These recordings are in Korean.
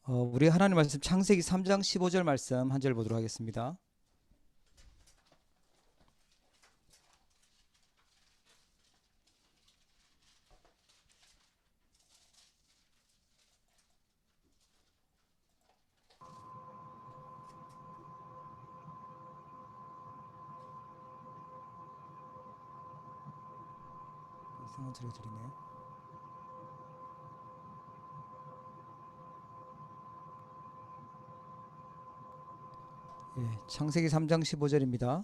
우리 하나님 말씀 창세기 3장 15절 말씀 한 절 보도록 하겠습니다. 이상한 소리가 들리네요. 창세기 3장 15절입니다.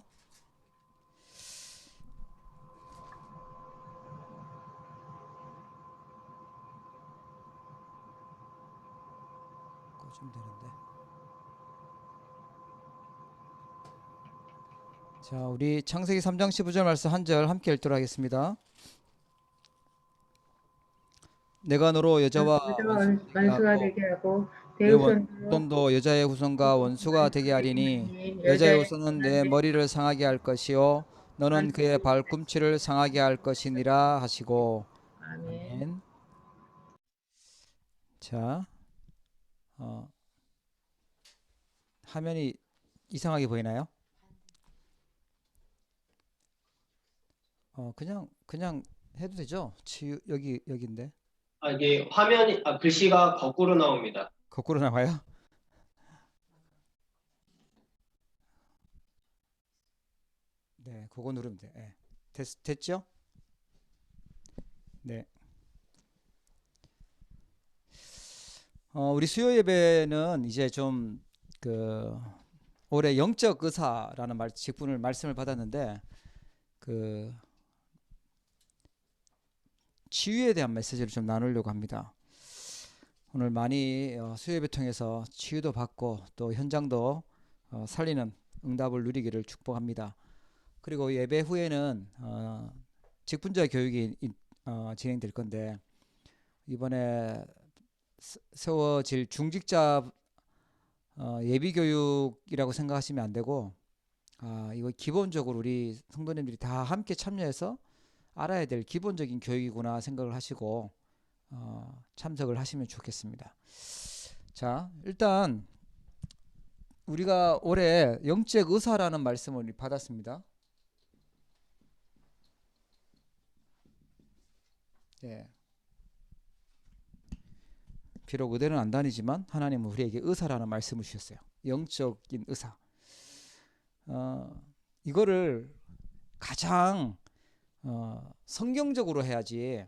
꺼주면 되는데. 자, 우리 창세기 3장 15절 말씀 한 절 함께 읽도록 하겠습니다. 내가 너로 여자와 여자와 원수가 되게 원수가 하고 되게 하고 내 대우선도 후손도 여자의 후손과 원수가 되게 하리니 여자의 여자의 후손은 내 손을 머리를 상하게 할 것이요 너는 그의 만지고 발꿈치를 상하게 할 것이니라 하시고. 아멘. 아멘. 자, 어, 화면이 이상하게 보이나요? 그냥 해도 되죠? 여기인데 이게 화면이, 글씨가 거꾸로 나옵니다. 거꾸로 나와요? 네, 그거 누르면 돼. 네. 됐죠? 네. 우리 수요 예배는 이제 좀 그 올해 영적 의사라는 직분을 말씀을 받았는데 그 치유에 대한 메시지를 좀 나누려고 합니다. 오늘 많이 수요 예배 통해서 치유도 받고 또 현장도 살리는 응답을 누리기를 축복합니다. 그리고 예배 후에는 직분자 교육이 진행될 건데 이번에 세워질 중직자 예비 교육이라고 생각하시면 안 되고 이거 기본적으로 우리 성도님들이 다 함께 참여해서 알아야 될 기본적인 교육이구나 생각을 하시고 참석을 하시면 좋겠습니다. 자, 일단 우리가 올해 영적 의사라는 말씀을 받았습니다. 예. 비록 의대는 안 다니지만 하나님은 우리에게 의사라는 말씀을 주셨어요. 영적인 의사. 이거를 가장 성경적으로 해야지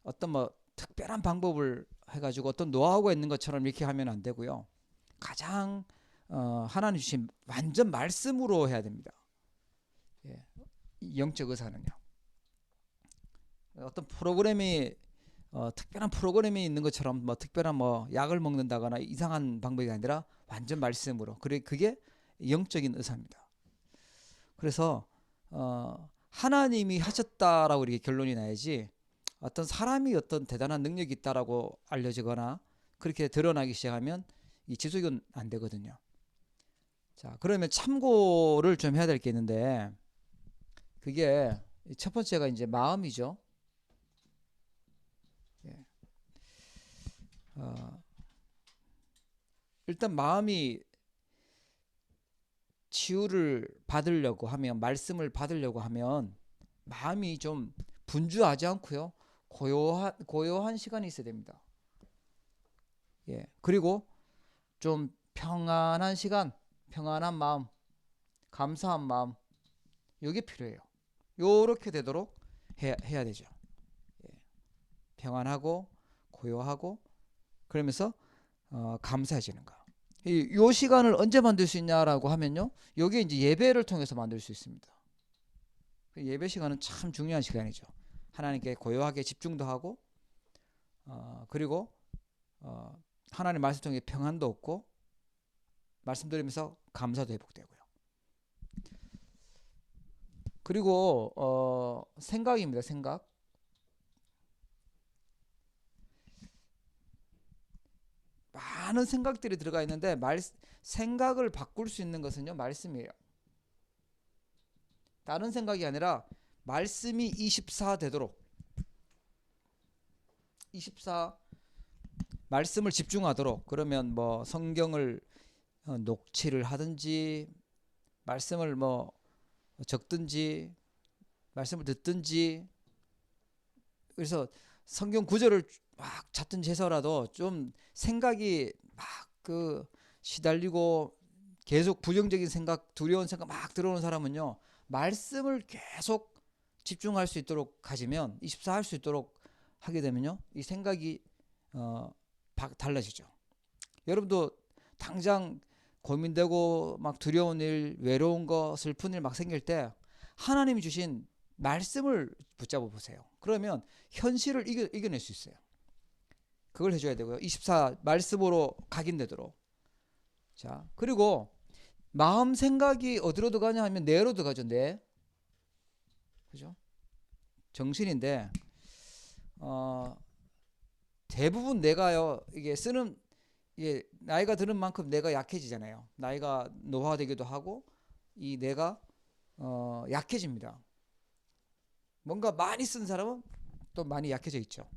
어떤 뭐 특별한 방법을 해가지고 어떤 노하우가 있는 것처럼 이렇게 하면 안 되고요. 가장 하나님 주신 완전 말씀으로 해야 됩니다. 예. 영적 의사는요. 어떤 프로그램이 특별한 프로그램이 있는 것처럼 뭐 특별한 뭐 약을 먹는다거나 이상한 방법이 아니라 완전 말씀으로. 그게 영적인 의사입니다. 그래서 하나님이 하셨다라고 이렇게 결론이 나야지 어떤 사람이 어떤 대단한 능력이 있다라고 알려지거나 그렇게 드러나기 시작하면 이 지속은 안 되거든요. 자, 그러면 참고를 좀 해야 될 게 있는데 그게 첫 번째가 이제 마음이죠. 일단 마음이 치유를 받으려고 하면 말씀을 받으려고 하면 마음이 좀 분주하지 않고요. 고요한 시간이 있어야 됩니다. 예. 그리고 좀 평안한 시간, 평안한 마음, 감사한 마음 이게 필요해요. 요렇게 되도록 해야 되죠. 예. 평안하고 고요하고 그러면서 감사해지는 거. 요 시간을 언제 만들 수 있냐라고 하면요. 여기 이제 예배를 통해서 만들 수 있습니다. 예배 시간은 참 중요한 시간이죠. 하나님께 고요하게 집중도 하고 그리고 하나님 말씀 통해 평안도 얻고 말씀 드리면서 감사도 회복되고요. 그리고 생각입니다. 생각. 많은 생각들이 들어가 있는데 생각을 바꿀 수 있는 것은요 말씀이에요. 다른 생각이 아니라 말씀이 24 되도록 24 말씀을 집중하도록, 그러면 뭐 성경을 녹취를 하든지 말씀을 뭐 적든지 말씀을 듣든지, 그래서 성경 구절을 막 찾든지 해서라도 좀 생각이 막 그 시달리고 계속 부정적인 생각, 두려운 생각 막 들어오는 사람은요, 말씀을 계속 집중할 수 있도록 가지면, 24 할 수 있도록 하게 되면요, 이 생각이 달라지죠. 여러분도 당장 고민되고 막 두려운 일, 외로운 거, 슬픈 일 막 생길 때 하나님이 주신 말씀을 붙잡아 보세요. 그러면 현실을 이겨낼 수 있어요. 그걸 해줘야 되고요. 24 말씀으로 각인되도록. 자, 그리고 마음 생각이 어디로 들어가냐 하면 뇌로 들어가죠. 뇌. 그죠? 정신인데 대부분 뇌가요, 이게 쓰는, 이게 나이가 드는 만큼 뇌가 약해지잖아요. 나이가 노화되기도 하고 이 뇌가 약해집니다. 뭔가 많이 쓴 사람은 또 많이 약해져 있죠.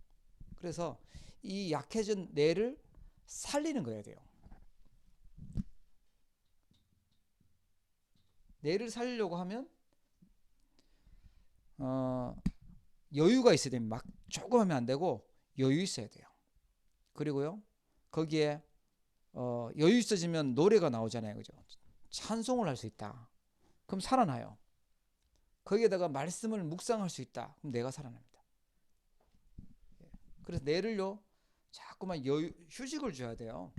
그래서 이 약해진 뇌를 살리는 거야 돼요. 뇌를 살리려고 하면 여유가 있어야 됩니다. 막 조금 하면 안 되고 여유 있어야 돼요. 그리고요, 거기에 여유 있어지면 노래가 나오잖아요. 그죠? 찬송을 할 수 있다. 그럼 살아나요. 거기에다가 말씀을 묵상할 수 있다. 그럼 뇌가 살아납니다. 그래서 뇌를요, 자꾸만 휴식을 줘야 돼요.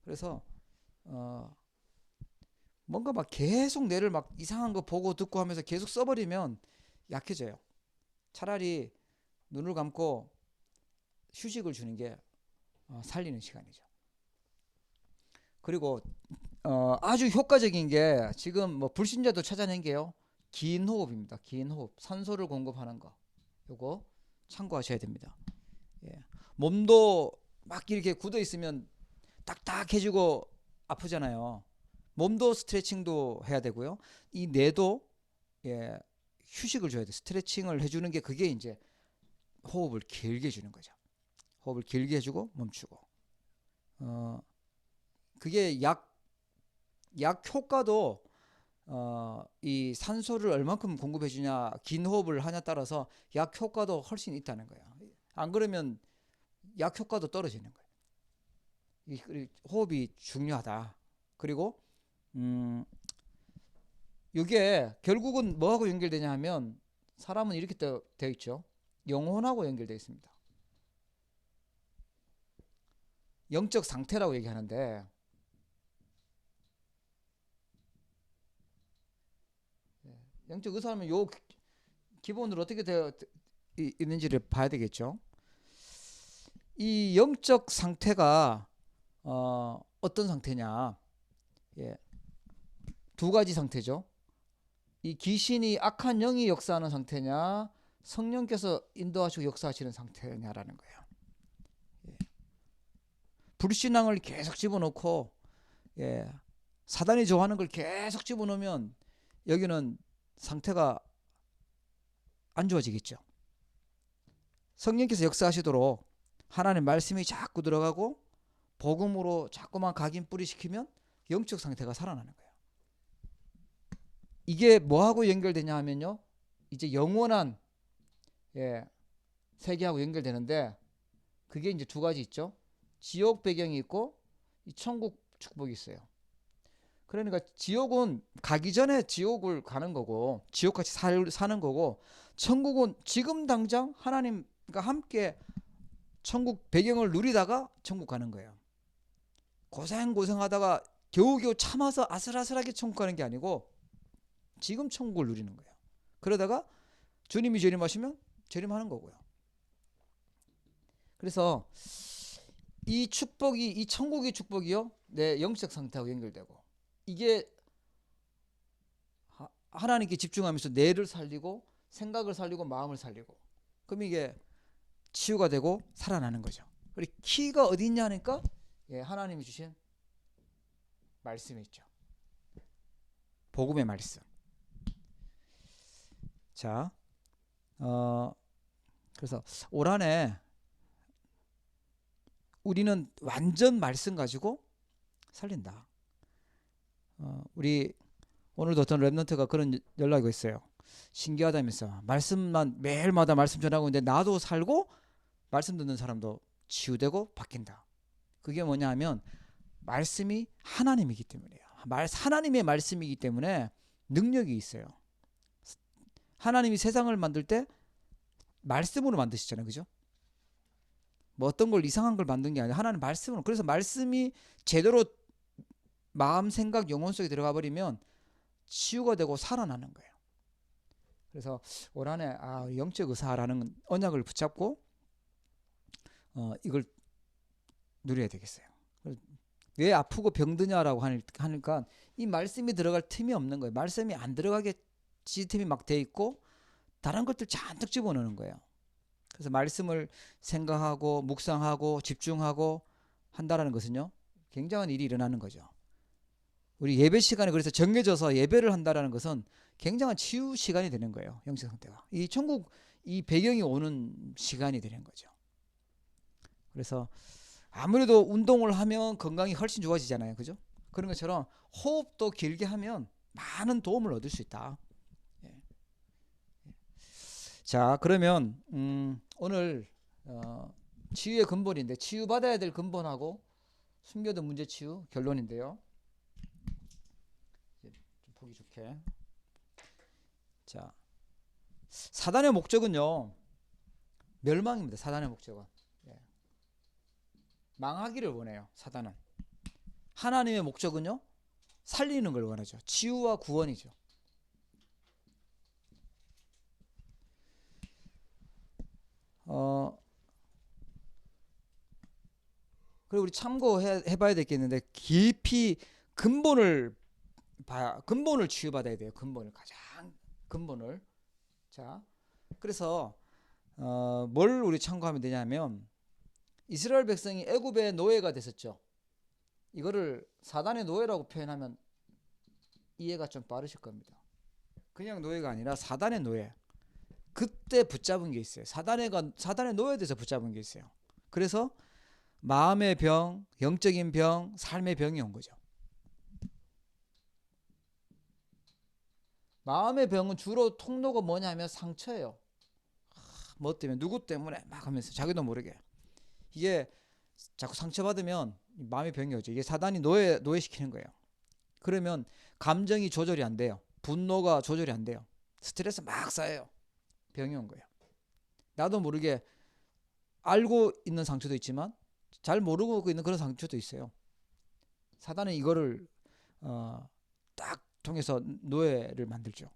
그래서 뭔가 막 계속 뇌를 막 이상한 거 보고 듣고 하면서 계속 써버리면 약해져요. 차라리 눈을 감고 휴식을 주는 게 살리는 시간이죠. 그리고 아주 효과적인 게 지금 뭐 불신자도 찾아낸 게요, 긴 호흡입니다. 긴 호흡, 산소를 공급하는 거, 요거 참고하셔야 됩니다. 예. 몸도 막 이렇게 굳어 있으면 딱딱해지고 아프잖아요. 몸도 스트레칭도 해야 되고요. 이 뇌도 휴식을 줘야 돼. 스트레칭을 해주는 게, 그게 이제 호흡을 길게 해주는 거죠. 호흡을 길게 해주고 멈추고. 그게 약 효과도 이 산소를 얼만큼 공급해 주냐, 긴 호흡을 하냐 따라서 약 효과도 훨씬 있다는 거예요. 안 그러면 약 효과도 떨어지는 거예요. 이 호흡이 중요하다. 그리고 이게 결국은 뭐하고 연결되냐 하면, 사람은 이렇게 되어 있죠. 영혼하고 연결되어 있습니다. 영적 상태라고 얘기하는데, 영적 의사하면 요 기본으로 어떻게 되어 있는지를 봐야 되겠죠. 이 영적 상태가 어떤 상태냐? 예, 두 가지 상태죠. 이 귀신이, 악한 영이 역사하는 상태냐, 성령께서 인도하시고 역사하시는 상태냐라는 거예요. 예. 불신앙을 계속 집어넣고, 사단이 좋아하는 걸 계속 집어넣으면 여기는 상태가 안 좋아지겠죠. 성령께서 역사하시도록 하나님의 말씀이 자꾸 들어가고 복음으로 자꾸만 각인 뿌리시키면 영적 상태가 살아나는 거예요. 이게 뭐하고 연결되냐 하면요, 이제 영원한 세계하고 연결되는데, 그게 이제 두 가지 있죠. 지옥 배경이 있고 이 천국 축복이 있어요. 그러니까 지옥은 가기 전에 지옥을 가는 거고, 지옥같이 사는 거고, 천국은 지금 당장 하나님과 함께 천국 배경을 누리다가 천국 가는 거예요. 고생하다가 겨우겨우 참아서 아슬아슬하게 천국 가는 게 아니고 지금 천국을 누리는 거예요. 그러다가 주님이 재림하시면 재림하는 거고요. 그래서 이 축복이, 이 천국의 축복이요, 내 영적 상태하고 연결되고, 이게 하나님께 집중하면서 뇌를 살리고 생각을 살리고 마음을 살리고, 그럼 이게 치유가 되고 살아나는 거죠. 그리고 키가 어디 있냐 하니까 하나님이 주신 말씀이 있죠. 복음의 말씀. 자, 그래서 올 한해 우리는 완전 말씀 가지고 살린다. 우리 오늘도 어떤 랩런트가 그런 연락이 있어요. 신기하다면서 말씀만 매일마다 말씀 전하고 있는데 나도 살고 말씀 듣는 사람도 치유되고 바뀐다. 그게 뭐냐 하면 말씀이 하나님이기 때문이에요. 하나님의 말씀이기 때문에 능력이 있어요. 하나님이 세상을 만들 때 말씀으로 만드시잖아요. 그죠? 뭐 어떤 걸 이상한 걸 만든 게 아니라 하나님 말씀으로. 그래서 말씀이 제대로 마음, 생각, 영혼 속에 들어가 버리면 치유가 되고 살아나는 거예요. 그래서 올 한해 영적 의사라는 언약을 붙잡고 이걸 누려야 되겠어요. 왜 아프고 병드냐라고 하니까 이 말씀이 들어갈 틈이 없는 거예요. 말씀이 안 들어가게 시스템이 막 돼 있고 다른 것들 잔뜩 집어넣는 거예요. 그래서 말씀을 생각하고 묵상하고 집중하고 한다라는 것은요, 굉장한 일이 일어나는 거죠. 우리 예배 시간에 그래서 정해져서 예배를 한다라는 것은 굉장한 치유 시간이 되는 거예요. 영적 상태가. 이 천국 이 배경이 오는 시간이 되는 거죠. 그래서 아무래도 운동을 하면 건강이 훨씬 좋아지잖아요. 그죠? 그런 것처럼 호흡도 길게 하면 많은 도움을 얻을 수 있다. 예. 자, 그러면 오늘 치유의 근본인데 치유받아야 될 근본하고 숨겨둔 문제 치유 결론인데요. 좀 보기 좋게. 자, 사단의 목적은요, 멸망입니다. 사단의 목적은. 예. 망하기를 원해요. 사단은. 하나님의 목적은요, 살리는 걸 원하죠. 치유와 구원이죠. 그리고 우리 참고해봐야 되겠는데 깊이 근본을 치유받아야 돼요. 근본을, 가장 근본을. 자, 그래서 뭘 우리 참고하면 되냐면 이스라엘 백성이 애굽의 노예가 됐었죠. 이거를 사단의 노예라고 표현하면 이해가 좀 빠르실 겁니다. 그냥 노예가 아니라 사단의 노예. 그때 붙잡은 게 있어요. 사단의 노예에 대해서 붙잡은 게 있어요. 그래서 마음의 병, 영적인 병, 삶의 병이 온 거죠. 마음의 병은 주로 통로가 뭐냐면 상처예요. 뭐 때문에, 누구 때문에 막 하면서 자기도 모르게. 이게 자꾸 상처받으면 마음의 병이 오죠. 이게 사단이 노예시키는 거예요. 그러면 감정이 조절이 안 돼요. 분노가 조절이 안 돼요. 스트레스 막 쌓여요. 병이 온 거예요. 나도 모르게 알고 있는 상처도 있지만 잘 모르고 있는 그런 상처도 있어요. 사단은 이거를 딱 통해서 노예를 만들죠.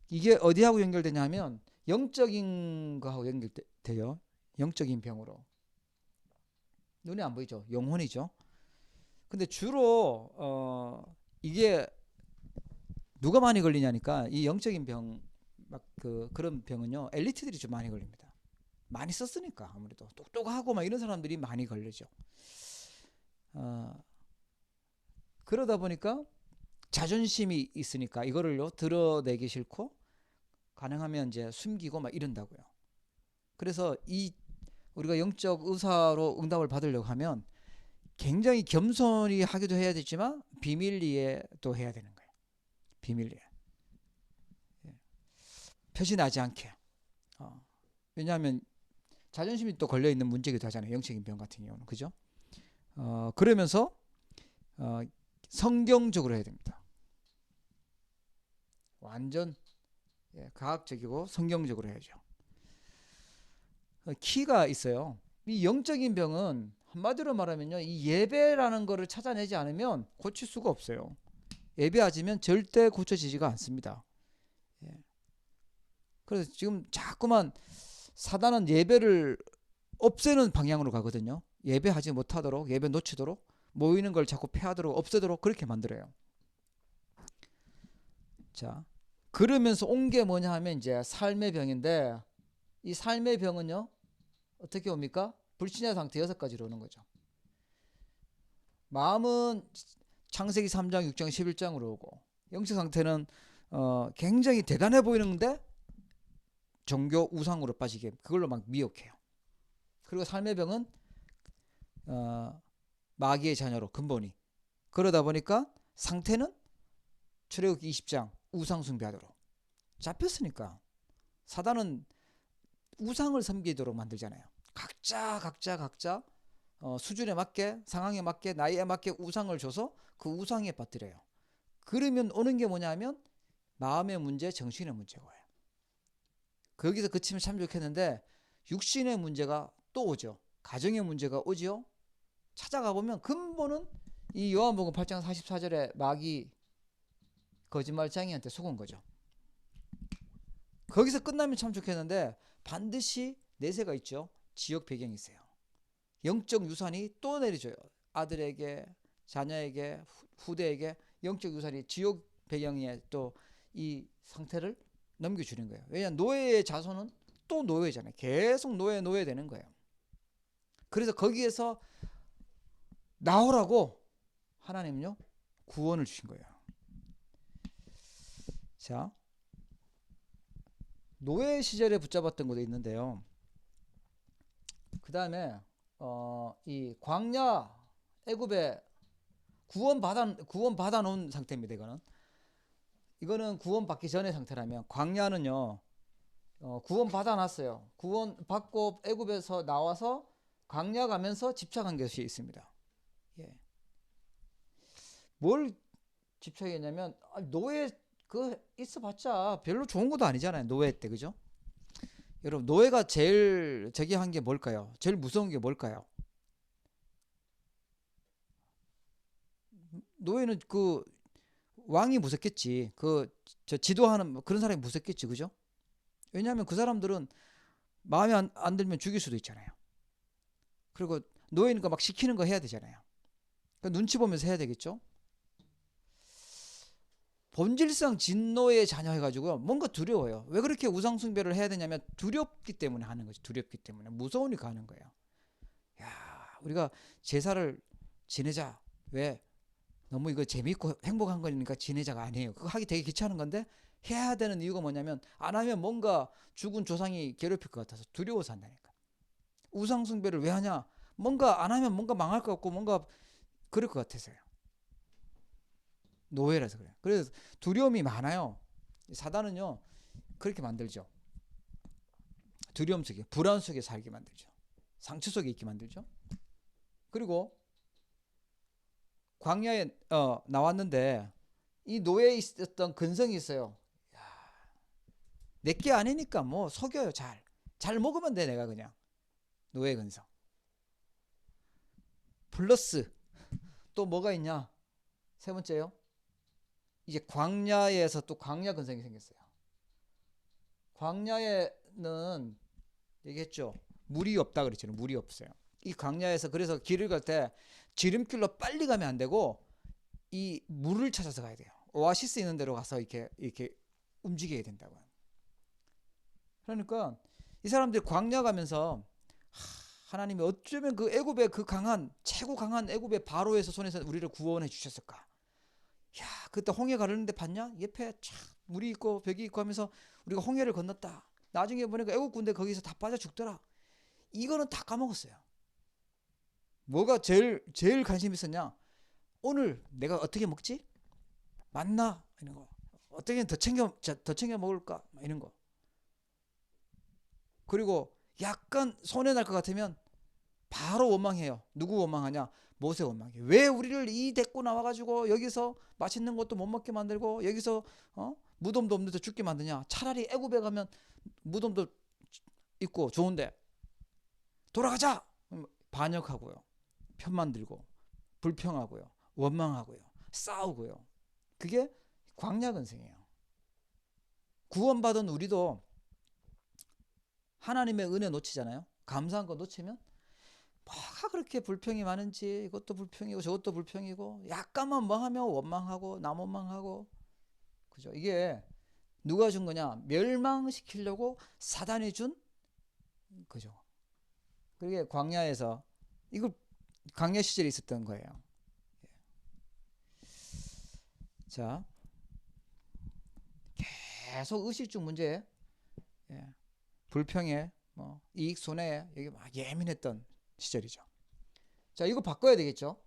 이게 어디하고 연결되냐면 영적인 거하고 연결돼요. 영적인 병으로. 눈에 안 보이죠. 영혼이죠. 근데 주로 이게 누가 많이 걸리냐니까 이 영적인 병, 막 그런 병은요, 엘리트들이 좀 많이 걸립니다. 많이 썼으니까. 아무래도 똑똑하고 막 이런 사람들이 많이 걸리죠. 그러다 보니까 자존심이 있으니까 이거를요 드러내기 싫고 가능하면 이제 숨기고 막 이런다고요. 그래서 우리가 영적 의사로 응답을 받으려고 하면 굉장히 겸손히 하기도 해야 되지만 비밀리에 또 해야 되는 거예요. 비밀리에. 표시나지 않게. 왜냐하면 자존심이 또 걸려있는 문제기도 하잖아요. 영적인 병 같은 경우는. 그죠? 그러면서 성경적으로 해야 됩니다. 완전 과학적이고 성경적으로 해야죠. 키가 있어요. 이 영적인 병은 한마디로 말하면요, 이 예배라는 거를 찾아내지 않으면 고칠 수가 없어요. 예배하지면 절대 고쳐지지가 않습니다. 그래서 지금 자꾸만 사단은 예배를 없애는 방향으로 가거든요. 예배하지 못하도록, 예배 놓치도록, 모이는 걸 자꾸 폐하도록, 없애도록 그렇게 만들어요. 자, 그러면서 온 게 뭐냐 하면 이제 삶의 병인데, 이 삶의 병은요 어떻게 옵니까? 불신의 상태 6가지로 오는 거죠. 마음은 창세기 3장, 6장, 11장으로 오고, 영적 상태는 굉장히 대단해 보이는데 종교 우상으로 빠지게 그걸로 막 미혹해요. 그리고 삶의 병은 마귀의 자녀로 근본이. 그러다 보니까 상태는 출애굽기 20장 우상 숭배하도록 잡혔으니까 사단은 우상을 섬기도록 만들잖아요. 각자 수준에 맞게, 상황에 맞게, 나이에 맞게 우상을 줘서 그 우상에 빠뜨려요. 그러면 오는 게 뭐냐면 마음의 문제, 정신의 문제가 와요. 거기서 그치면 참 좋겠는데 육신의 문제가 또 오죠. 가정의 문제가 오죠. 찾아가 보면 근본은 이 요한복음 8장 44절에 마귀 거짓말장이한테 속은 거죠. 거기서 끝나면 참 좋겠는데 반드시 내세가 있죠. 지역 배경이 있어요. 영적 유산이 또 내려줘요. 아들에게, 자녀에게, 후대에게 영적 유산이 지역 배경에 또 이 상태를 넘겨주는 거예요. 왜냐하면 노예의 자손은 또 노예잖아요. 계속 노예 되는 거예요. 그래서 거기에서 나오라고 하나님은요 구원을 주신 거예요. 자, 노예 시절에 붙잡았던 것도 있는데요. 그 다음에 이 광야 애굽에 구원받아 놓은 상태입니다. 이거는 구원받기 전의 상태라면 광야는요 구원받아 놨어요. 구원받고 애굽에서 나와서 광야 가면서 집착한 것이 있습니다. 예. 뭘 집착했냐면 노예 그 있어봤자 별로 좋은 것도 아니잖아요. 노예 때 그죠? 여러분 노예가 제일 저기 한 게 뭘까요? 제일 무서운 게 뭘까요? 노예는 그 왕이 무섭겠지. 저 지도하는 그런 사람이 무섭겠지, 그죠? 왜냐하면 그 사람들은 마음에 안 들면 죽일 수도 있잖아요. 그리고 노예니까 막 시키는 거 해야 되잖아요. 그러니까 눈치 보면서 해야 되겠죠. 본질상 진노의 자녀 해가지고요 뭔가 두려워요. 왜 그렇게 우상 숭배를 해야 되냐면 두렵기 때문에 하는 거죠. 두렵기 때문에 무서우니까 하는 거예요. 야, 우리가 제사를 지내자. 왜? 너무 이거 재밌고 행복한 거니까 지내자가 아니에요. 그거 하기 되게 귀찮은 건데 해야 되는 이유가 뭐냐면 안 하면 뭔가 죽은 조상이 괴롭힐 것 같아서 두려워서 한다니까. 우상 숭배를 왜 하냐? 뭔가 안 하면 뭔가 망할 것 같고 뭔가 그럴 것 같아서요. 노예라서 그래요. 그래서 두려움이 많아요. 사단은요 그렇게 만들죠. 두려움 속에, 불안 속에 살게 만들죠. 상처 속에 있게 만들죠. 그리고 광야에 나왔는데 이 노예에 있었던 근성이 있어요. 내게 아니니까 뭐 속여요. 잘 먹으면 돼. 내가 그냥 노예 근성. 플러스 또 뭐가 있냐? 세 번째요. 이제 광야에서 또 광야 근성이 생겼어요. 광야에는 얘기했죠. 물이 없다 그랬잖아요. 물이 없어요. 이 광야에서 그래서 길을 갈 때 지름길로 빨리 가면 안 되고 이 물을 찾아서 가야 돼요. 오아시스 있는 데로 가서 이렇게 움직여야 된다고요. 그러니까 이 사람들이 광야 가면서 하나님이 어쩌면 그 애굽의 그 최고 강한 애굽의 바로에서 손에서 우리를 구원해 주셨을까? 야, 그때 홍해 가르는데 봤냐? 옆에 쫙 물이 있고 벽이 있고 하면서 우리가 홍해를 건넜다. 나중에 보니까 애국 군대 거기서 다 빠져 죽더라. 이거는 다 까먹었어요. 뭐가 제일 관심 있었냐? 오늘 내가 어떻게 먹지? 맞나? 이런 거. 어떻게 더 챙겨 먹을까? 이런 거. 그리고 약간 손해 날 것 같으면 바로 원망해요. 누구 원망하냐? 모세 원망해. 왜 우리를 이 데리고 나와가지고 여기서 맛있는 것도 못 먹게 만들고 여기서 무덤도 없는데 죽게 만드냐? 차라리 애굽에 가면 무덤도 있고 좋은데 돌아가자. 반역하고요, 편만 들고 불평하고요, 원망하고요, 싸우고요. 그게 광야 근성이에요. 구원받은 우리도 하나님의 은혜 놓치잖아요. 감사한 거 놓치면 뭐가 그렇게 불평이 많은지 이것도 불평이고 저것도 불평이고 약간만 뭐 하면 원망하고 남 원망하고 그죠? 이게 누가 준 거냐? 멸망시키려고 사단이 준 그죠? 그게 광야에서 이거 광야 시절에 있었던 거예요. 자, 계속 의식주 문제, 예. 불평에 뭐 이익 손해에 여기 막 예민했던 시절이죠. 자, 이거 바꿔야 되겠죠.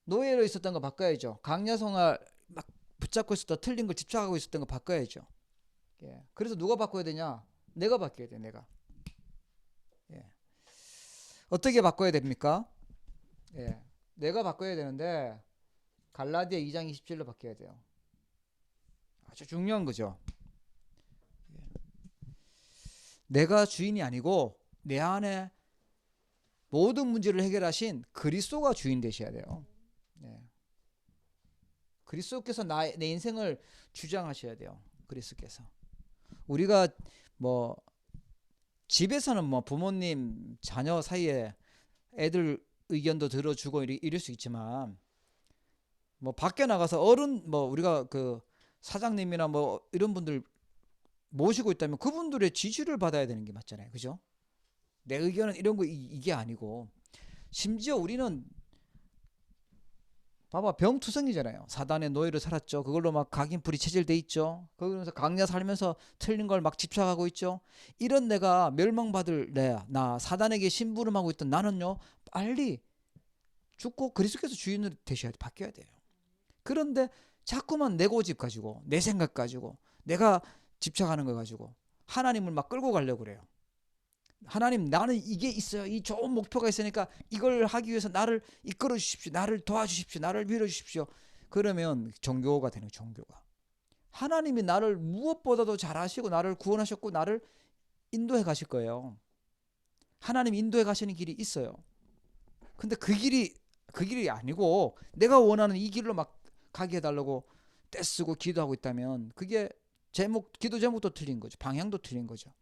노예로 있었던 거 바꿔야죠. 강야성을 막 붙잡고 있었던 틀린 걸 집착하고 있었던 거 바꿔야죠. 예. 그래서 누가 바꿔야 되냐? 내가 바뀌어야 돼, 내가. 예. 어떻게 바꿔야 됩니까? 예. 내가 바꿔야 되는데 갈라디아 2장 27로 바뀌어야 돼요. 아주 중요한 거죠. 예. 내가 주인이 아니고 내 안에 모든 문제를 해결하신 그리스도가 주인 되셔야 돼요. 예. 그리스도께서 내 인생을 주장하셔야 돼요. 그리스도께서. 우리가 뭐 집에서는 뭐 부모님 자녀 사이에 애들 의견도 들어주고 이럴 수 있지만 뭐 밖에 나가서 어른 뭐 우리가 그 사장님이나 뭐 이런 분들 모시고 있다면 그분들의 지지를 받아야 되는 게 맞잖아요. 그죠? 내 의견은 이런 거 이게 아니고 심지어 우리는 봐봐 병투성이잖아요. 사단의 노예로 살았죠. 그걸로 막 각인불이 체질돼 있죠. 그러면서 강야 살면서 틀린 걸 막 집착하고 있죠. 이런 내가 멸망받을 나 사단에게 심부름하고 있던 나는요 빨리 죽고 그리스도께서 주인으로 되셔야 돼. 바뀌어야 돼요. 그런데 자꾸만 내 고집 가지고 내 생각 가지고 내가 집착하는 거 가지고 하나님을 막 끌고 가려고 그래요. 하나님 나는 이게 있어요. 이 좋은 목표가 있으니까 이걸 하기 위해서 나를 이끌어 주십시오. 나를 도와주십시오. 나를 밀어 주십시오. 그러면 종교가 되는 종교가. 하나님이 나를 무엇보다도 잘 아시고 나를 구원하셨고 나를 인도해 가실 거예요. 하나님 인도해 가시는 길이 있어요. 근데 그 길이 아니고 내가 원하는 이 길로 막 가게 해달라고 떼쓰고 기도하고 있다면 그게 기도 제목도 틀린 거죠. 방향도 틀린 거죠.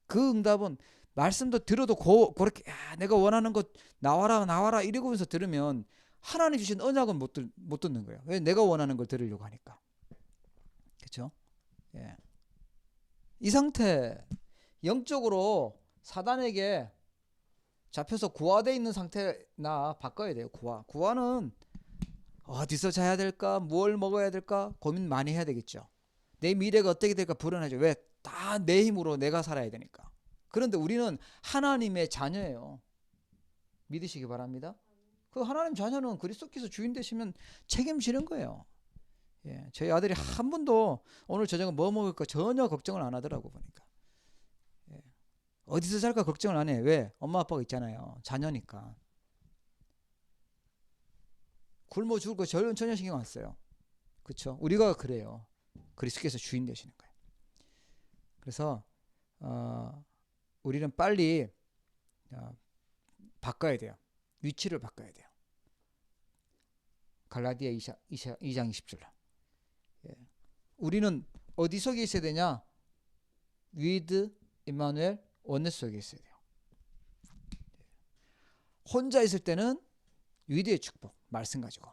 그 응답은 말씀도 들어도 그렇게 내가 원하는 것 나와라 이러면서 들으면 하나님 주신 언약은 못 듣는 거예요. 왜? 내가 원하는 걸 들으려고 하니까. 그렇죠? 예. 이 상태 영적으로 사단에게 잡혀서 구화되어 있는 상태나 바꿔야 돼요. 구화는 어디서 자야 될까? 뭘 먹어야 될까? 고민 많이 해야 되겠죠. 내 미래가 어떻게 될까 불안하죠. 왜? 다 내 힘으로 내가 살아야 되니까. 그런데 우리는 하나님의 자녀예요. 믿으시기 바랍니다. 그 하나님 자녀는 그리스도께서 주인 되시면 책임지는 거예요. 예, 저희 아들이 한 번도 오늘 저녁에 뭐 먹을까 전혀 걱정을 안 하더라고 보니까. 예, 어디서 살까 걱정을 안 해. 왜? 엄마 아빠가 있잖아요. 자녀니까. 굶어 죽을 거 전혀 신경 안 써요. 그렇죠? 우리가 그래요. 그리스도께서 주인 되시는 거예요. 그래서 우리는 빨리 바꿔야 돼요. 위치를 바꿔야 돼요. 갈라디아 2장 20절. 예. 우리는 어디 속에 있어야 되냐? with 임마누엘 원네스 속에 있어야 돼요. 혼자 있을 때는 위대의 축복 말씀 가지고,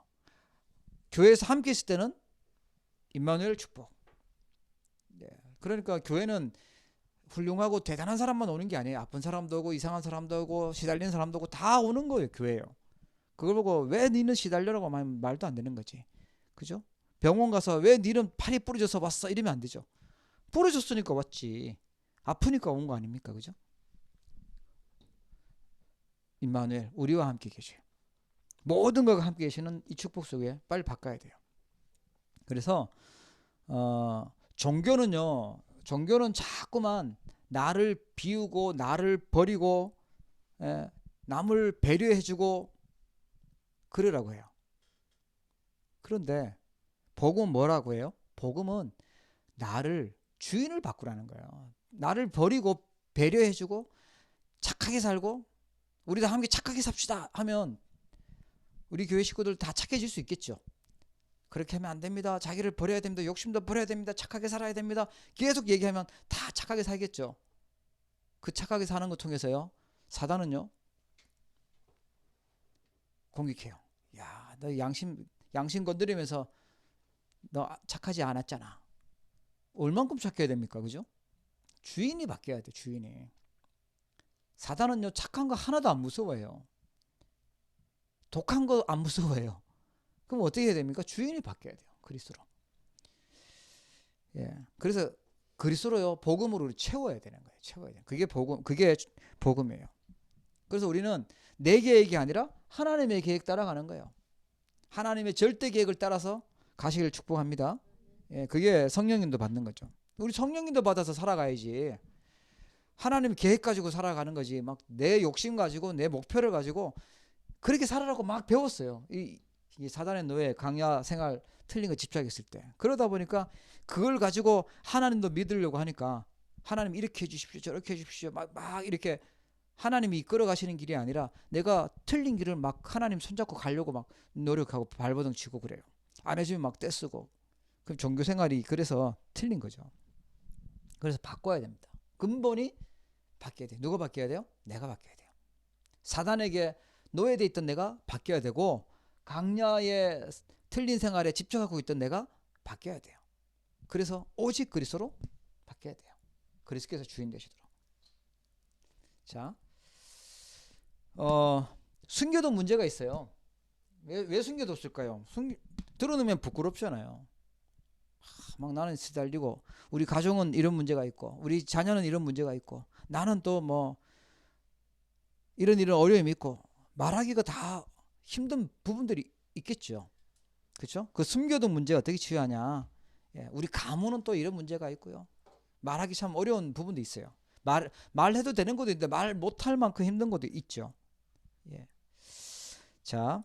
교회에서 함께 있을 때는 임마누엘 축복. 예. 그러니까 교회는 훌륭하고 대단한 사람만 오는 게 아니에요. 아픈 사람도 오고 이상한 사람도 오고 시달리는 사람도 오고 다 오는 거예요. 교회예요. 그걸 보고 왜 니는 시달려라고 하면 말도 안 되는 거지. 그죠? 병원 가서 왜 니는 팔이 부러져서 왔어 이러면 안 되죠. 부러졌으니까 왔지. 아프니까 온 거 아닙니까? 그죠? 임마누엘 우리와 함께 계셔요. 모든 것과 함께 계시는 이 축복 속에 빨리 바꿔야 돼요. 그래서 종교는 자꾸만 나를 비우고 나를 버리고 남을 배려해주고 그러라고 해요. 그런데 복음은 뭐라고 해요? 복음은 나를 주인을 바꾸라는 거예요. 나를 버리고 배려해주고 착하게 살고 우리 다 함께 착하게 삽시다 하면 우리 교회 식구들 다 착해질 수 있겠죠. 그렇게 하면 안 됩니다. 자기를 버려야 됩니다. 욕심도 버려야 됩니다. 착하게 살아야 됩니다. 계속 얘기하면 다 착하게 살겠죠. 그 착하게 사는 것 통해서요. 사단은요. 공격해요. 야, 너 양심 건드리면서 너 착하지 않았잖아. 얼만큼 착해야 됩니까? 그죠? 주인이 바뀌어야 돼. 주인이. 사단은요. 착한 거 하나도 안 무서워해요. 독한 거 안 무서워해요. 그럼 어떻게 해야 됩니까? 주인이 바뀌어야 돼요. 그리스도로. 예. 그래서 그리스도로요. 복음으로 채워야 되는 거예요. 채워야 돼요. 그게 복음이에요. 그래서 우리는 내 계획이 아니라 하나님의 계획 따라가는 거예요. 하나님의 절대 계획을 따라서 가시기를 축복합니다. 예, 그게 성령님도 받는 거죠. 우리 성령님도 받아서 살아가야지. 하나님 계획 가지고 살아가는 거지. 막 내 욕심 가지고 내 목표를 가지고 그렇게 살아라고 막 배웠어요. 이 사단의 노예 강야 생활 틀린 거 집착했을 때. 그러다 보니까 그걸 가지고 하나님도 믿으려고 하니까 하나님 이렇게 해주십시오 저렇게 해주십시오 막 이렇게 하나님이 이끌어 가시는 길이 아니라 내가 틀린 길을 막 하나님 손잡고 가려고 막 노력하고 발버둥 치고 그래요. 안 해주면 막 떼쓰고. 그럼 종교 생활이 그래서 틀린 거죠. 그래서 바꿔야 됩니다. 근본이 바뀌어야 돼요. 누가 바뀌어야 돼요? 내가 바뀌어야 돼요. 사단에게 노예돼 있던 내가 바뀌어야 되고 강야의 틀린 생활에 집중하고 있던 내가 바뀌어야 돼요. 그래서 오직 그리스도로 바뀌어야 돼요. 그리스도께서 주인 되시도록. 자, 순교도 문제가 있어요. 왜 순교뒀을까요? 들어놓으면 부끄럽잖아요. 막 나는 시달리고 우리 가정은 이런 문제가 있고 우리 자녀는 이런 문제가 있고 나는 또 뭐 이런 어려움이 있고 말하기가 다 힘든 부분들이 있겠죠. 그렇죠? 그 숨겨둔 문제 어떻게 치유하냐. 예, 우리 가문은 또 이런 문제가 있고요. 말하기 참 어려운 부분도 있어요. 말해도 되는 것도 있는데 말 못할 만큼 힘든 것도 있죠. 예. 자,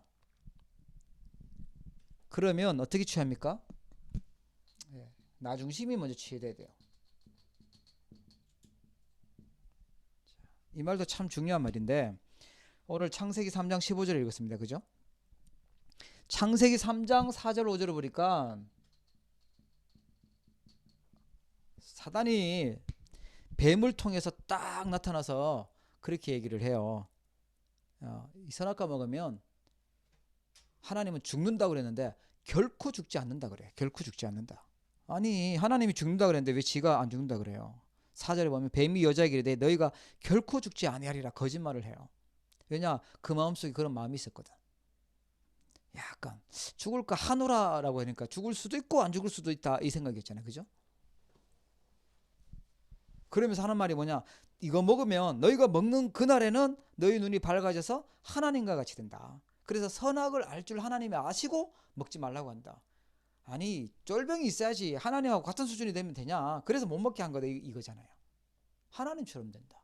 그러면 어떻게 취합니까? 예, 나 중심이 먼저 취해야 돼요. 이 말도 참 중요한 말인데 오늘 창세기 3장 15절을 읽었습니다. 그죠? 창세기 3장 4절 5절을 보니까 사단이 뱀을 통해서 딱 나타나서 그렇게 얘기를 해요. 이 선악과 먹으면 하나님은 죽는다고 그랬는데 결코 죽지 않는다 그래. 결코 죽지 않는다. 아니 하나님이 죽는다 그랬는데 왜 지가 안 죽는다 그래요. 4절에 보면 뱀이 여자에게 이르되 너희가 결코 죽지 아니하리라 거짓말을 해요. 왜냐 그 마음속에 그런 마음이 있었거든. 약간 죽을까 하노라라고 하니까 죽을 수도 있고 안 죽을 수도 있다 이 생각이었잖아요. 그죠? 그러면서 하는 말이 뭐냐, 이거 먹으면 너희가 먹는 그날에는 너희 눈이 밝아져서 하나님과 같이 된다. 그래서 선악을 알 줄 하나님이 아시고 먹지 말라고 한다. 아니 쫄병이 있어야지 하나님하고 같은 수준이 되면 되냐. 그래서 못 먹게 한 거다 이거잖아요. 하나님처럼 된다.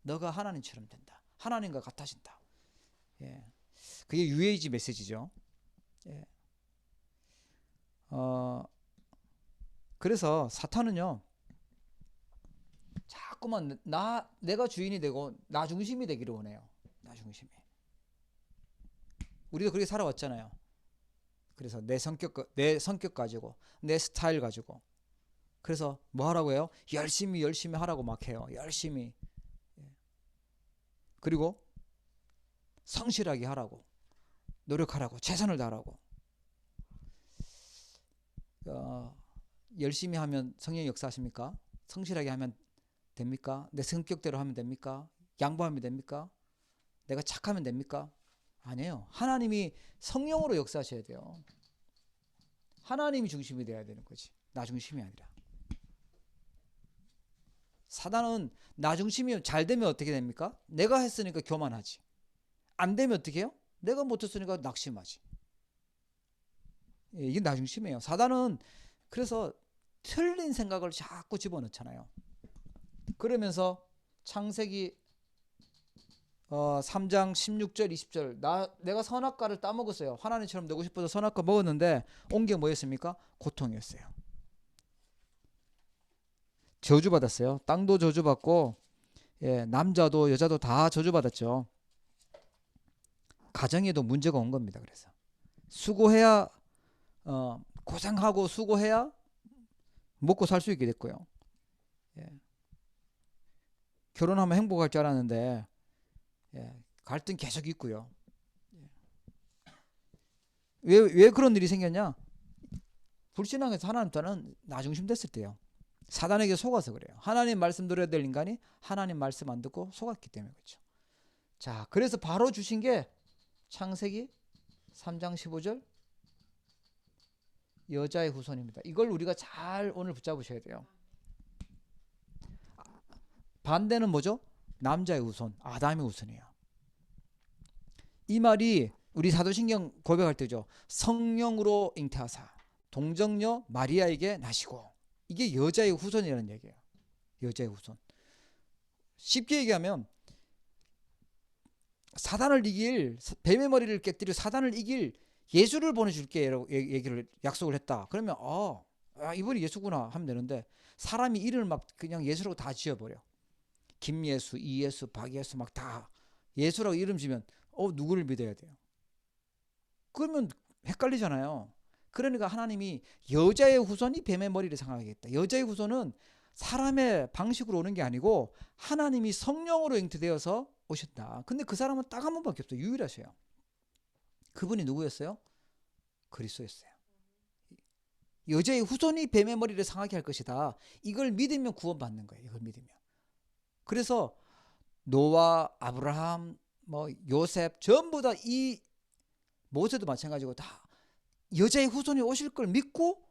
너가 하나님처럼 된다. 하나님과 같아진다. 예, 그게 UAG 메시지죠. 예. 그래서 사탄은요 자꾸만 내가 주인이 되고 나 중심이 되기를 원해요. 나 중심이. 우리도 그렇게 살아왔잖아요. 그래서 내 성격 가지고 내 스타일 가지고 그래서 뭐 하라고 해요? 열심히 하라고 막 해요. 열심히. 그리고 성실하게 하라고 노력하라고 최선을 다하라고. 열심히 하면 성령이 역사하십니까? 성실하게 하면 됩니까? 내 성격대로 하면 됩니까? 양보하면 됩니까? 내가 착하면 됩니까? 아니에요. 하나님이 성령으로 역사하셔야 돼요. 하나님이 중심이 돼야 되는 거지. 나 중심이 아니라. 사단은 나 중심이 잘 되면 어떻게 됩니까? 내가 했으니까 교만하지. 안 되면 어떻게 해요? 내가 못했으니까 낙심하지. 이게 나 중심이에요. 사단은 그래서 틀린 생각을 자꾸 집어넣잖아요. 그러면서 창세기 3장 16절 20절 내가 선악과를 따먹었어요. 하나님처럼 되고 싶어서 선악과 먹었는데 온 게 뭐였습니까? 고통이었어요. 저주받았어요. 땅도 저주받고 예, 남자도 여자도 다 저주받았죠. 가정에도 문제가 온 겁니다. 그래서 수고해야 고생하고 수고해야 먹고 살 수 있게 됐고요. 예. 결혼하면 행복할 줄 알았는데 예, 갈등 계속 있고요. 예. 왜 그런 일이 생겼냐? 불신앙에서 하나님과는 나 중심 됐을 때요. 사단에게 속아서 그래요. 하나님 말씀 들어야 될 인간이 하나님 말씀 안 듣고 속았기 때문에 그렇죠. 자, 그래서 바로 주신 게 창세기 3장 15절 여자의 후손입니다. 이걸 우리가 잘 오늘 붙잡으셔야 돼요. 반대는 뭐죠? 남자의 후손, 아담의 후손이에요. 이 말이 우리 사도신경 고백할 때죠. 성령으로 잉태하사 동정녀 마리아에게 나시고, 이게 여자의 후손이라는 얘기예요. 여자의 후손. 쉽게 얘기하면 사단을 이길, 뱀의 머리를 깨뜨려 사단을 이길 예수를 보내줄게 라고 얘기를 약속을 했다. 그러면 이분이 예수구나 하면 되는데, 사람이 이름을 막 그냥 예수라고 다 지어버려. 김예수, 이예수, 박예수 막 다 예수라고 이름 지면 누구를 믿어야 돼요? 그러면 헷갈리잖아요. 그러니까 하나님이 여자의 후손이 뱀의 머리를 상하겠다. 여자의 후손은 사람의 방식으로 오는 게 아니고 하나님이 성령으로 잉태되어서 오셨다. 근데 그 사람은 딱 한 번밖에 없어요. 유일하셔요. 그분이 누구였어요? 그리스도였어요. 여자의 후손이 뱀의 머리를 상하게 할 것이다. 이걸 믿으면 구원받는 거예요. 이걸 믿으면. 그래서 노아, 아브라함, 요셉 전부 다, 이 모세도 마찬가지고 다 여자의 후손이 오실 걸 믿고,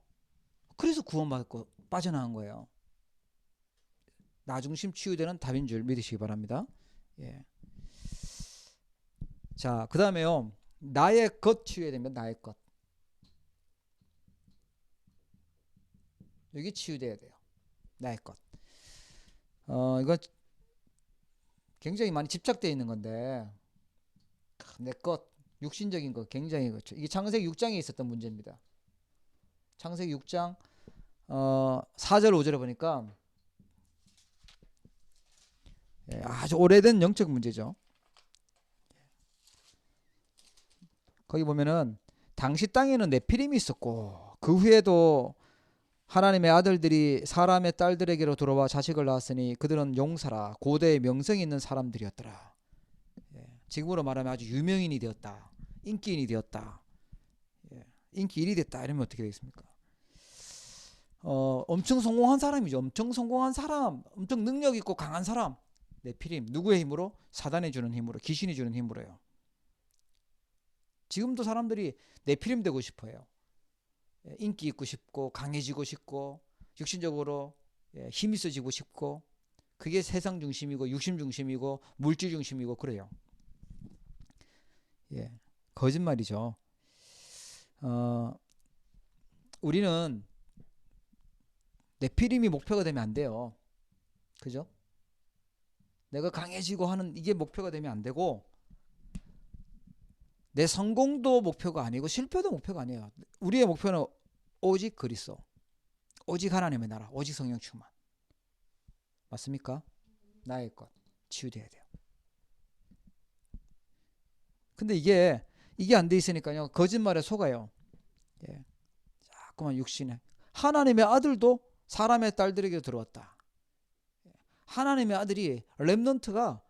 그래서 구원받고 빠져나간 거예요. 나중심 치유되는 답인 줄 믿으시기 바랍니다. 예. 자, 그 다음에요. 나의 것 치유해야 됩니다. 나의 것. 여기 치유돼야 돼요. 나의 것. 이건 굉장히 많이 집착되어 있는 건데, 내 것, 육신적인 것 굉장히 그렇죠. 이게 창세기 6장에 있었던 문제입니다. 창세기 6장 4절 5절에 보니까 아주 오래된 영적 문제죠. 거기 보면은 당시 땅에는 네피림이 있었고, 그 후에도 하나님의 아들들이 사람의 딸들에게로 들어와 자식을 낳았으니 그들은 용사라 고대의 명성이 있는 사람들이었더라. 지금으로 말하면 아주 유명인이 되었다. 인기인이 되었다. 인기 1이 됐다. 이러면 어떻게 되겠습니까? 엄청 성공한 사람이죠. 엄청 성공한 사람, 엄청 능력 있고 강한 사람. 네피림. 누구의 힘으로? 사단이 주는 힘으로, 귀신이 주는 힘으로요. 지금도 사람들이 네피림 되고 싶어요. 인기 있고 싶고 강해지고 싶고 육신적으로 힘이 있어지고 싶고, 그게 세상 중심이고 육심 중심이고 물질 중심이고 그래요. 거짓말이죠. 우리는 네피림이 목표가 되면 안 돼요. 그죠? 내가 강해지고 하는 이게 목표가 되면 안 되고, 내 성공도 목표가 아니고 실패도 목표가 아니에요. 우리의 목표는 오직 그리스도, 오직 하나님의 나라, 오직 성령 충만. 맞습니까? 나의 것 치유돼야 돼요. 근데 이게 안 돼 있으니까요, 거짓말에 속아요. 자꾸만 육신에. 하나님의 아들도 사람의 딸들에게 들어왔다. 하나님의 아들이 렘넌트가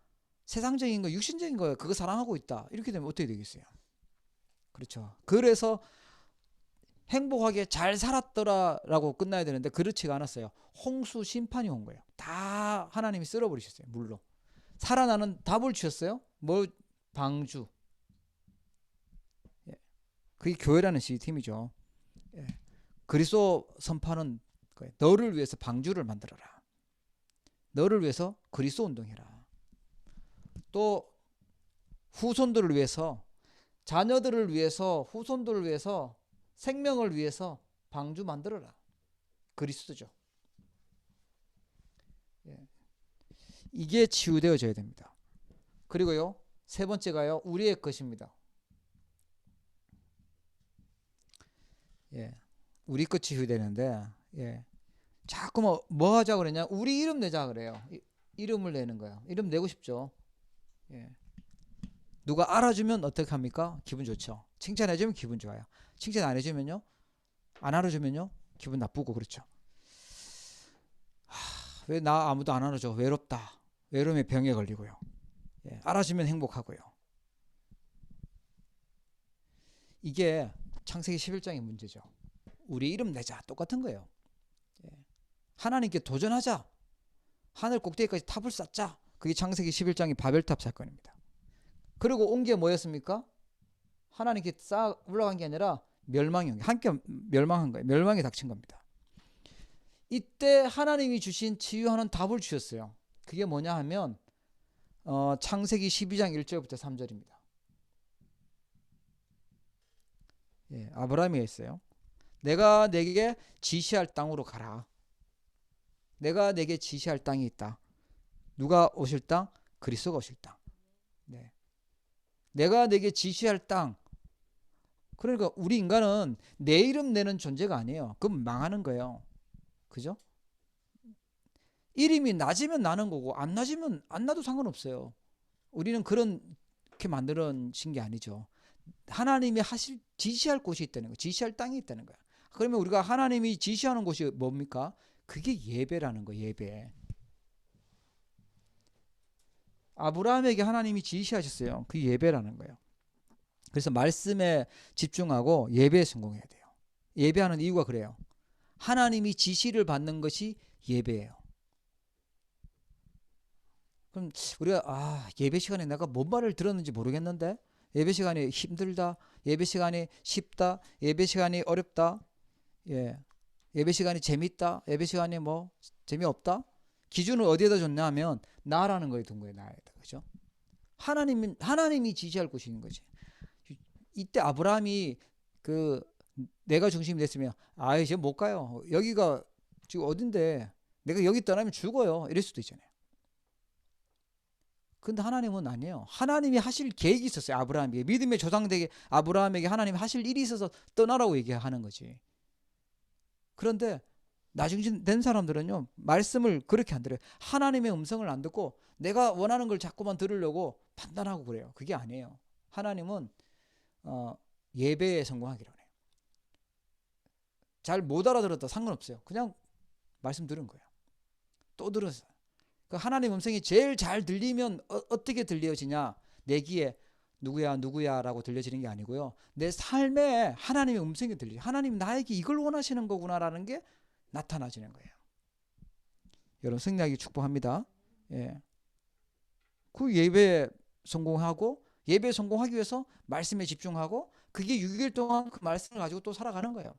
세상적인 거, 육신적인 거예요. 그거 사랑하고 있다. 이렇게 되면 어떻게 되겠어요? 그렇죠. 그래서 행복하게 잘 살았더라라고 끝나야 되는데 그렇지가 않았어요. 홍수 심판이 온 거예요. 다 하나님이 쓸어버리셨어요. 물로. 살아나는 답을 주셨어요. 방주. 그게 교회라는 시스템이죠. 그리스도 선포하는 거예요. 너를 위해서 방주를 만들어라. 너를 위해서 그리스도 운동해라. 또 후손들을 위해서, 자녀들을 위해서, 후손들을 위해서, 생명을 위해서 방주 만들어라. 그리스도죠. 이게 치유되어져야 됩니다. 그리고요, 세 번째가요, 우리의 것입니다. 우리 것 치유되는데, 자꾸 뭐 하자 그러냐? 우리 이름 내자 그래요. 이름을 내는 거예요. 이름 내고 싶죠. 누가 알아주면 어떻게 합니까? 기분 좋죠. 칭찬해주면 기분 좋아요. 칭찬 안 해주면요, 안 알아주면요, 기분 나쁘고 그렇죠. 왜 나 아무도 안 알아줘? 외롭다. 외로움의 병에 걸리고요. 알아주면 행복하고요. 이게 창세기 11장의 문제죠. 우리 이름 내자. 똑같은 거예요. 하나님께 도전하자. 하늘 꼭대기까지 탑을 쌓자. 그게 창세기 11장의 바벨탑 사건입니다. 그리고 온 게 뭐였습니까? 하나님께 쌓아 올라간 게 아니라 멸망이 온 게, 함께 멸망한 거예요. 멸망이 닥친 겁니다. 이때 하나님이 주신 치유하는 답을 주셨어요. 그게 뭐냐 하면 창세기 12장 1절부터 3절입니다. 예, 아브라함이 했어요. 내가 내게 지시할 땅으로 가라. 내가 내게 지시할 땅이 있다. 누가 오실 땅? 그리스도가 오실 땅. 네. 내가 내게 지시할 땅. 그러니까 우리 인간은 내 이름 내는 존재가 아니에요. 그럼 망하는 거예요. 그죠? 이름이 낮으면 나는 거고 안 낮으면 안 나도 상관없어요. 우리는 그렇게 만들어진 게 아니죠. 하나님이 지시할 곳이 있다는 거예요. 지시할 땅이 있다는 거야. 그러면 우리가 하나님이 지시하는 곳이 뭡니까? 그게 예배라는 거예요. 예배. 아브라함에게 하나님이 지시하셨어요. 그 예배라는 거예요. 그래서 말씀에 집중하고 예배에 성공해야 돼요. 예배하는 이유가 그래요. 하나님이 지시를 받는 것이 예배예요. 그럼 우리가 예배 시간에 내가 뭔 말을 들었는지 모르겠는데 예배 시간이 힘들다, 예배 시간이 쉽다, 예배 시간이 어렵다, 예배 시간이 재밌다, 예배 시간이 뭐 재미없다. 기준을 어디에다 줬냐 하면 나라는 거에 둔 거예요. 나에다. 그죠? 하나님이 지시할 곳인 거지. 이때 아브라함이 내가 중심이 됐으면 이제 못 가요. 여기가 지금 어딘데 내가 여기 떠나면 죽어요. 이럴 수도 있잖아요. 근데 하나님은 아니에요. 하나님이 하실 계획이 있었어요. 아브라함에게. 믿음의 조상되게 아브라함에게 하나님이 하실 일이 있어서 떠나라고 얘기하는 거지. 그런데 나중에 된 사람들은요, 말씀을 그렇게 안 들어요. 하나님의 음성을 안 듣고 내가 원하는 걸 자꾸만 들으려고 판단하고 그래요. 그게 아니에요. 하나님은 예배에 성공하기로 해요. 잘 못 알아들었다 상관없어요. 그냥 말씀 들은 거예요. 또 들었어요. 그 하나님 음성이 제일 잘 들리면 어떻게 들려지냐? 내 귀에 누구야 라고 들려지는 게 아니고요. 내 삶에 하나님의 음성이 들리죠. 하나님 나에게 이걸 원하시는 거구나라는 게 나타나지는 거예요. 여러분 승리하기 축복합니다. 예. 그 예배에 성공하고 예배에 성공하기 위해서 말씀에 집중하고 그게 6일 동안 그 말씀을 가지고 또 살아가는 거예요.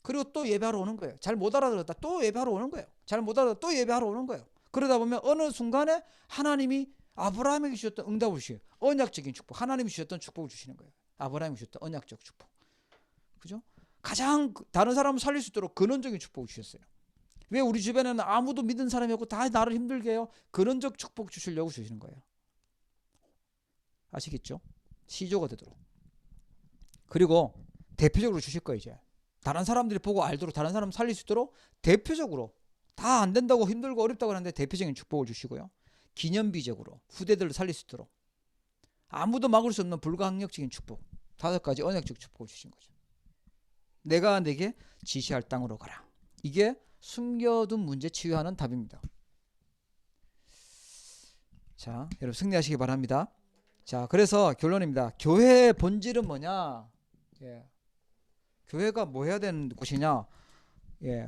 그리고 또 예배하러 오는 거예요. 잘 못 알아들었다 또 예배하러 오는 거예요. 잘 못 알아들었다 또 예배하러 오는 거예요. 그러다 보면 어느 순간에 하나님이 아브라함에게 주셨던 응답을 주시요. 언약적인 축복. 하나님이 주셨던 축복을 주시는 거예요. 아브라함이 주셨던 언약적 축복. 그죠? 가장 다른 사람을 살릴 수 있도록 근원적인 축복을 주셨어요. 왜 우리 주변에는 아무도 믿는 사람이 없고 다 나를 힘들게 해요? 근원적 축복 주시려고 주시는 거예요. 아시겠죠? 시조가 되도록. 그리고 대표적으로 주실 거예요. 이제 다른 사람들이 보고 알도록 다른 사람 살릴 수 있도록 대표적으로 다 안 된다고 힘들고 어렵다고 하는데 대표적인 축복을 주시고요. 기념비적으로 후대들을 살릴 수 있도록 아무도 막을 수 없는 불가항력적인 축복 5가지 언약적 축복을 주신 거죠. 내가 내게 지시할 땅으로 가라. 이게 숨겨둔 문제 치유하는 답입니다. 자, 여러분 승리하시기 바랍니다. 자, 그래서 결론입니다. 교회의 본질은 뭐냐? 교회가 뭐 해야 되는 곳이냐?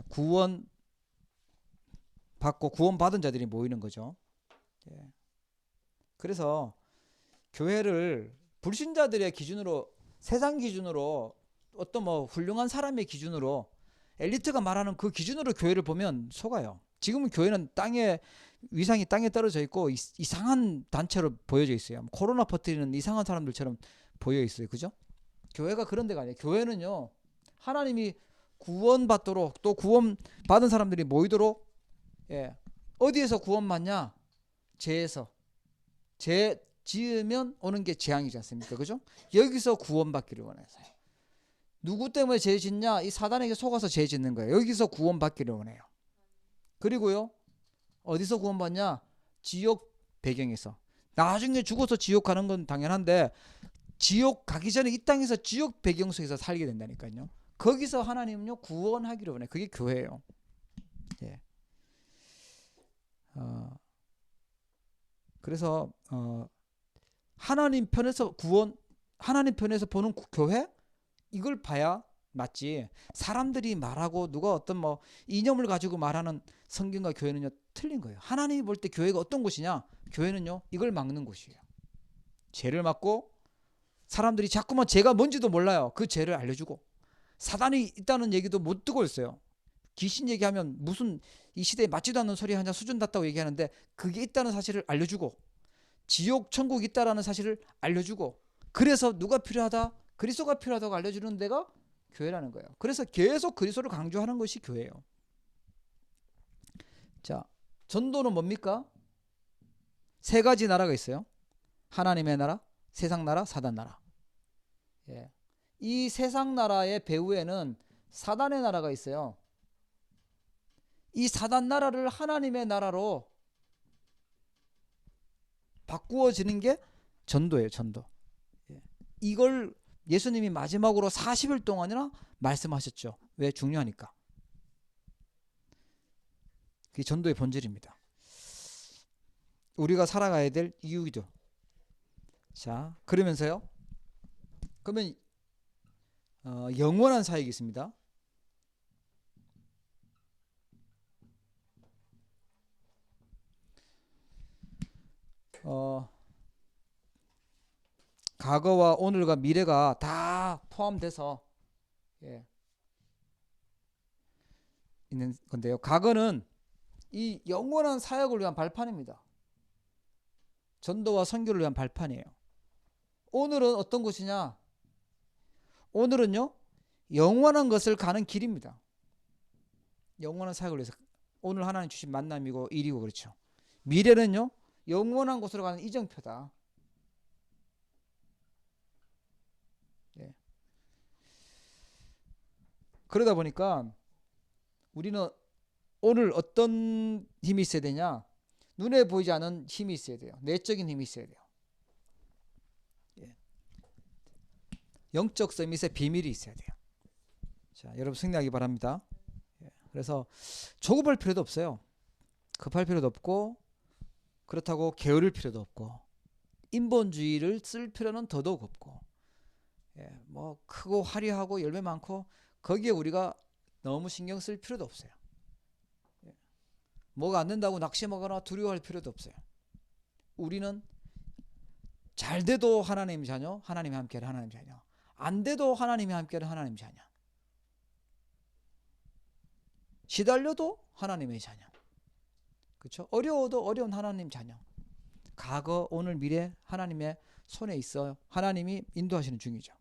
구원 받고 구원 받은 자들이 모이는 거죠. 그래서 교회를 불신자들의 기준으로 세상 기준으로 어떤 훌륭한 사람의 기준으로 엘리트가 말하는 그 기준으로 교회를 보면 속아요. 지금은 교회는 위상이 땅에 떨어져 있고 이상한 단체로 보여져 있어요. 코로나 퍼뜨리는 이상한 사람들처럼 보여 있어요. 그죠? 교회가 그런 데가 아니에요. 교회는요. 하나님이 구원받도록 또 구원받은 사람들이 모이도록 어디에서 구원받냐? 죄에서. 죄 지으면 오는 게 재앙이지 않습니까? 그죠? 여기서 구원받기를 원해서. 누구 때문에 죄 짓냐? 이 사단에게 속아서 죄 짓는 거예요. 여기서 구원받기를 원해요. 그리고요. 어디서 구원받냐? 지옥 배경에서. 나중에 죽어서 지옥 가는 건 당연한데 지옥 가기 전에 이 땅에서 지옥 배경 속에서 살게 된다니까요. 거기서 하나님은요 구원하기를 원해요. 그게 교회예요. 그래서 하나님 편에서 하나님 편에서 보는 교회 이걸 봐야 맞지. 사람들이 말하고 누가 어떤 이념을 가지고 말하는 성경과 교회는요 틀린 거예요. 하나님이 볼 때 교회가 어떤 곳이냐? 교회는요 이걸 막는 곳이에요. 죄를 막고 사람들이 자꾸만 죄가 뭔지도 몰라요. 그 죄를 알려주고 사단이 있다는 얘기도 못 듣고 있어요. 귀신 얘기하면 무슨 이 시대에 맞지도 않는 소리 하냐 수준 낮다고 얘기하는데 그게 있다는 사실을 알려주고 지옥 천국 있다라는 사실을 알려주고 그래서 누가 필요하다? 그리스도가 필요하다고 알려주는 데가 교회라는 거예요. 그래서 계속 그리스도를 강조하는 것이 교회예요. 자, 전도는 뭡니까? 세 가지 나라가 있어요. 하나님의 나라, 세상 나라, 사단 나라. 예. 이 세상 나라의 배후에는 사단의 나라가 있어요. 이 사단 나라를 하나님의 나라로 바꾸어지는 게 전도예요. 전도. 예. 이걸 예수님이 마지막으로 40일 동안이나 말씀하셨죠. 왜? 중요하니까. 그게 전도의 본질입니다. 우리가 살아가야 될 이유이죠. 자, 그러면서요. 그러면 영원한 사역이 있습니다. 과거와 오늘과 미래가 다 포함돼서 있는 건데요. 과거는 이 영원한 사역을 위한 발판입니다. 전도와 선교를 위한 발판이에요. 오늘은 어떤 곳이냐? 오늘은요, 영원한 것을 가는 길입니다. 영원한 사역을 위해서 오늘 하나님 주신 만남이고 일이고 그렇죠. 미래는요, 영원한 곳으로 가는 이정표다. 예. 그러다 보니까 우리는 오늘 어떤 힘이 있어야 되냐? 눈에 보이지 않은 힘이 있어야 돼요. 내적인 힘이 있어야 돼요. 예. 영적 서밋의 비밀이 있어야 돼요. 자, 여러분 승리하기 바랍니다. 예. 그래서 조급할 필요도 없어요. 급할 필요도 없고 그렇다고 게으를 필요도 없고 인본주의를 쓸 필요는 더더욱 없고 뭐 크고 화려하고 열매 많고 거기에 우리가 너무 신경 쓸 필요도 없어요. 뭐가 안 된다고 낙심하거나 두려워할 필요도 없어요. 우리는 잘 돼도 하나님 자녀, 하나님이 함께하는 하나님 자녀, 안 돼도 하나님이 함께하는 하나님 자녀, 시달려도 하나님의 자녀, 그렇죠? 어려워도 어려운 하나님 자녀. 과거, 오늘, 미래 하나님의 손에 있어요. 하나님이 인도하시는 중이죠.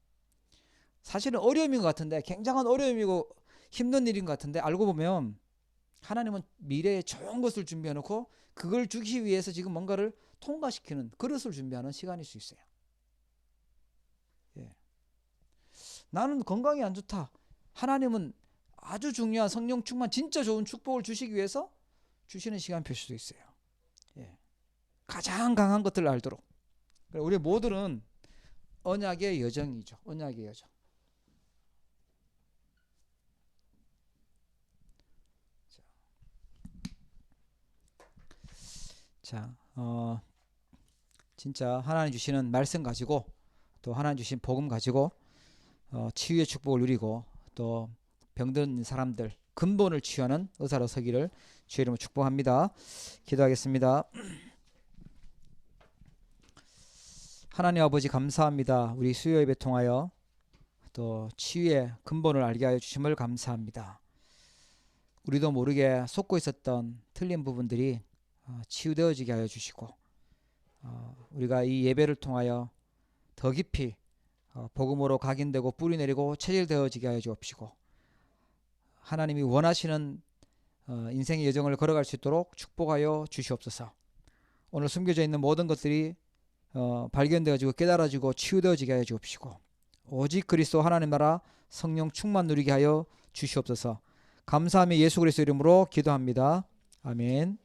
사실은 어려움인 것 같은데, 굉장한 어려움이고 힘든 일인 것 같은데 알고 보면 하나님은 미래에 좋은 것을 준비해놓고 그걸 주기 위해서 지금 뭔가를 통과시키는 그릇을 준비하는 시간일 수 있어요. 예. 나는 건강이 안 좋다. 하나님은 아주 중요한 성령 충만 진짜 좋은 축복을 주시기 위해서 주시는 시간표일 수도 있어요. 예. 가장 강한 것들을 알도록. 우리 모두는 언약의 여정이죠. 언약의 여정. 자, 진짜 하나님 주시는 말씀 가지고 또 하나님 주신 복음 가지고 치유의 축복을 누리고 또 병든 사람들 근본을 치유하는 의사로 서기를 주의 이름으로 축복합니다. 기도하겠습니다. 하나님 아버지 감사합니다. 우리 수요 예배 통하여 또 치유의 근본을 알게 하여 주심을 감사합니다. 우리도 모르게 속고 있었던 틀린 부분들이 치유되어지게 하여 주시고 우리가 이 예배를 통하여 더 깊이 복음으로 각인되고 뿌리내리고 체질되어지게 하여 주옵시고 하나님이 원하시는 인생의 여정을 걸어갈 수 있도록 축복하여 주시옵소서. 오늘 숨겨져 있는 모든 것들이 발견되어지고 깨달아지고 치유되어지게 하여 주옵시고 오직 그리스도 하나님 나라 성령 충만 누리게 하여 주시옵소서. 감사하며 예수 그리스도 이름으로 기도합니다. 아멘.